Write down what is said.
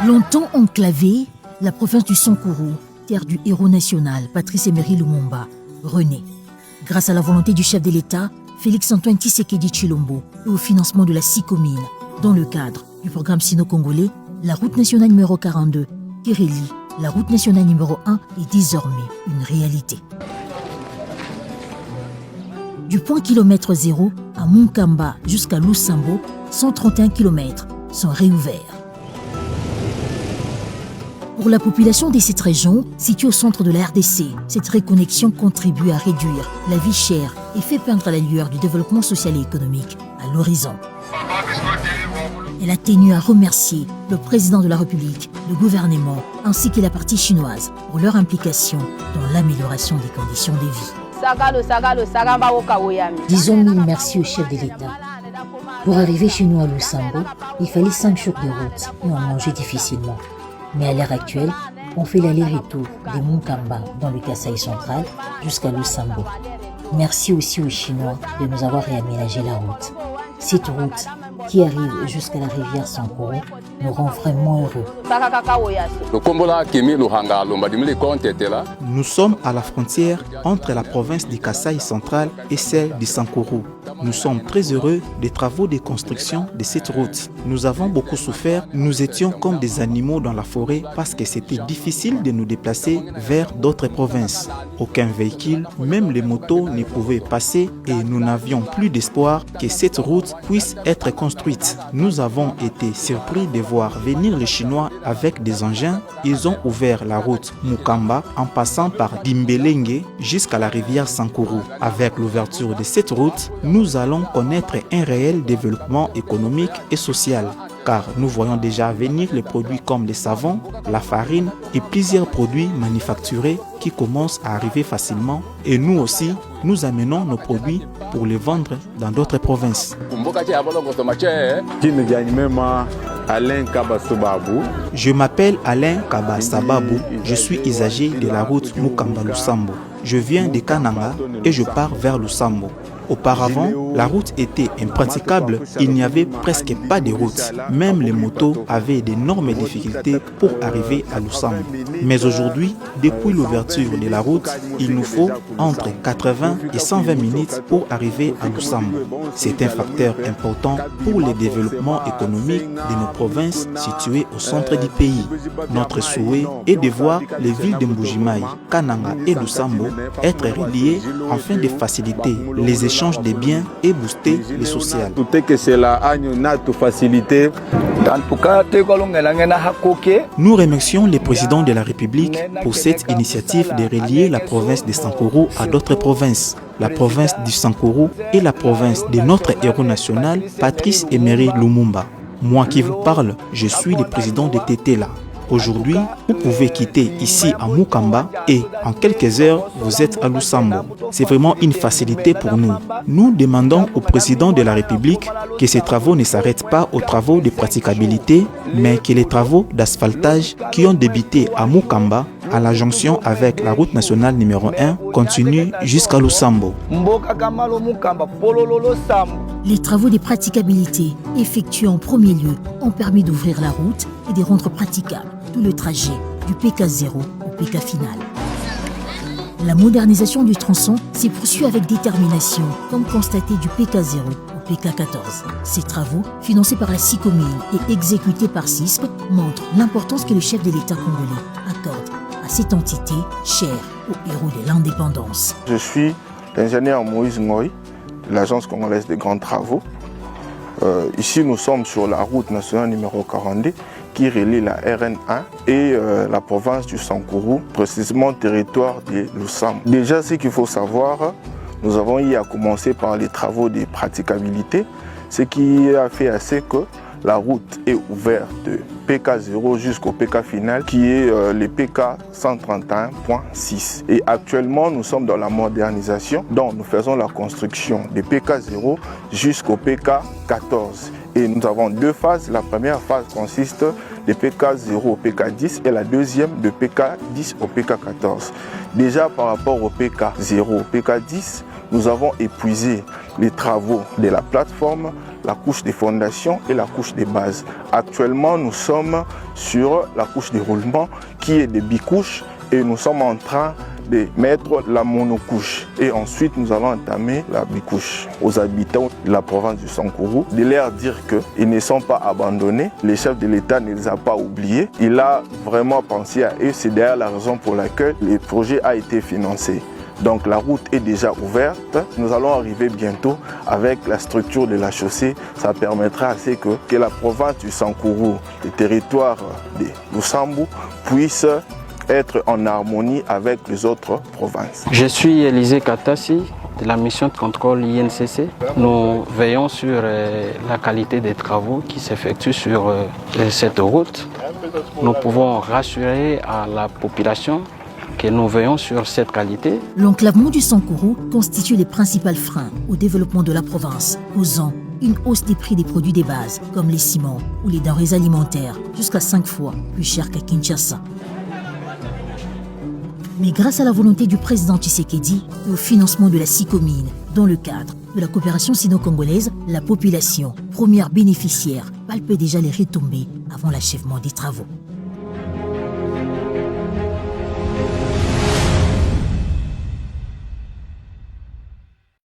Longtemps enclavée, la province du Sankuru, terre du héros national Patrice Emery Lumumba, renaît. Grâce à la volonté du chef de l'État, Félix-Antoine Tshisekedi Tshilombo, et au financement de la SICOMINE, dans le cadre du programme sino-congolais, la route nationale numéro 42, qui relie la route nationale numéro 1, est désormais une réalité. Du point kilomètre zéro à Munkamba jusqu'à Lusambo, 131 km sont réouverts. Pour la population de cette région, située au centre de la RDC, cette reconnexion contribue à réduire la vie chère et fait peindre la lueur du développement social et économique à l'horizon. Elle a tenu à remercier le président de la République, le gouvernement ainsi que la partie chinoise pour leur implication dans l'amélioration des conditions de vie. Disons mille merci au chef de l'État. Pour arriver chez nous à Lusambo, il fallait 5 jours de route et on mangeait difficilement. Mais à l'heure actuelle, on fait l'aller-retour de Munkamba dans le Kasaï central jusqu'à Lusambo. Merci aussi aux Chinois de nous avoir réaménagé la route. Cette route qui arrive jusqu'à la rivière Sankuru nous rend vraiment heureux. Nous sommes à la frontière entre la province du Kasaï central et celle du Sankuru. Nous sommes très heureux des travaux de construction de cette route. Nous avons beaucoup souffert, nous étions comme des animaux dans la forêt parce que c'était difficile de nous déplacer vers d'autres provinces. Aucun véhicule, même les motos ne pouvaient passer et nous n'avions plus d'espoir que cette route puisse être construite. Nous avons été surpris de voir venir les Chinois avec des engins. Ils ont ouvert la route Mukamba en passant par Dimbelenge jusqu'à la rivière Sankuru. Avec l'ouverture de cette route, nous allons connaître un réel développement économique et social, car nous voyons déjà venir les produits comme les savons, la farine et plusieurs produits manufacturés qui commencent à arriver facilement. Et nous aussi, nous amenons nos produits pour les vendre dans d'autres provinces. Je m'appelle Alain Kabasababou, je suis usager de la route Mukamba-Lusambo. Je viens de Kananga et je pars vers Lusambo. Auparavant, la route était impraticable, il n'y avait presque pas de route. Même les motos avaient d'énormes difficultés pour arriver à Lusambo. Mais aujourd'hui, depuis l'ouverture de la route, il nous faut entre 80 et 120 minutes pour arriver à Lusambo. C'est un facteur important pour le développement économique de nos provinces situées au centre du pays. Notre souhait est de voir les villes de Mbujimayi, Kananga et Lusambo être reliées afin de faciliter les échanges des biens et booster le social. Nous remercions le président de la République pour cette initiative de relier la province de Sankuru à d'autres provinces. La province du Sankuru est la province de notre héros national, Patrice Emery Lumumba. Moi qui vous parle, je suis le président de Tetela. Aujourd'hui, vous pouvez quitter ici à Mukamba et en quelques heures, vous êtes à Lusambo. C'est vraiment une facilité pour nous. Nous demandons au président de la République que ces travaux ne s'arrêtent pas aux travaux de praticabilité, mais que les travaux d'asphaltage qui ont débuté à Mukamba, à la jonction avec la route nationale numéro 1, continuent jusqu'à Lusambo. Les travaux de praticabilité effectués en premier lieu ont permis d'ouvrir la route et de rendre praticable tout le trajet du PK0 au PK final. La modernisation du tronçon s'est poursuivie avec détermination, comme constaté du PK0 au PK14. Ces travaux, financés par la SICOMINE et exécutés par CISP, montrent l'importance que le chef de l'État congolais accorde à cette entité chère aux héros de l'indépendance. Je suis l'ingénieur Moïse Ngoï, de l'Agence congolaise des grands travaux. Ici, nous sommes sur la route nationale numéro 42 qui relie la RN1 et la province du Sankuru, précisément le territoire de Lusambo. Déjà, ce qu'il faut savoir, nous avons eu à commencer par les travaux de praticabilité, ce qui a fait assez que la route est ouverte de PK0 jusqu'au PK final qui est le PK 131.6. Et actuellement, nous sommes dans la modernisation, donc nous faisons la construction de PK0 jusqu'au PK 14. Et nous avons deux phases. La première phase consiste de PK0 au PK10 et la deuxième de PK10 au PK14. Déjà par rapport au PK0 au PK10, nous avons épuisé les travaux de la plateforme, la couche des fondations et la couche des bases. Actuellement, nous sommes sur la couche des roulements qui est des bicouches et nous sommes en train de mettre la monocouche. Et ensuite, nous allons entamer la bicouche. Aux habitants de la province du Sankourou, de leur dire qu'ils ne sont pas abandonnés. Le chef de l'État ne les a pas oubliés. Il a vraiment pensé à eux. C'est d'ailleurs la raison pour laquelle le projet a été financé. Donc la route est déjà ouverte. Nous allons arriver bientôt avec la structure de la chaussée. Ça permettra à ce que la province du Sankourou, le territoire de Lusambu, puisse être en harmonie avec les autres provinces. Je suis Élisée Katassi de la mission de contrôle INCC. Nous veillons sur la qualité des travaux qui s'effectuent sur cette route. Nous pouvons rassurer à la population que nous veillons sur cette qualité. L'enclavement du Sankourou constitue les principaux freins au développement de la province, causant une hausse des prix des produits des bases, comme les ciments ou les denrées alimentaires, jusqu'à 5 fois plus cher qu'à Kinshasa. Mais grâce à la volonté du président Tshisekedi et au financement de la SICOMINE, dans le cadre de la coopération sino-congolaise, la population, première bénéficiaire, palpait déjà les retombées avant l'achèvement des travaux.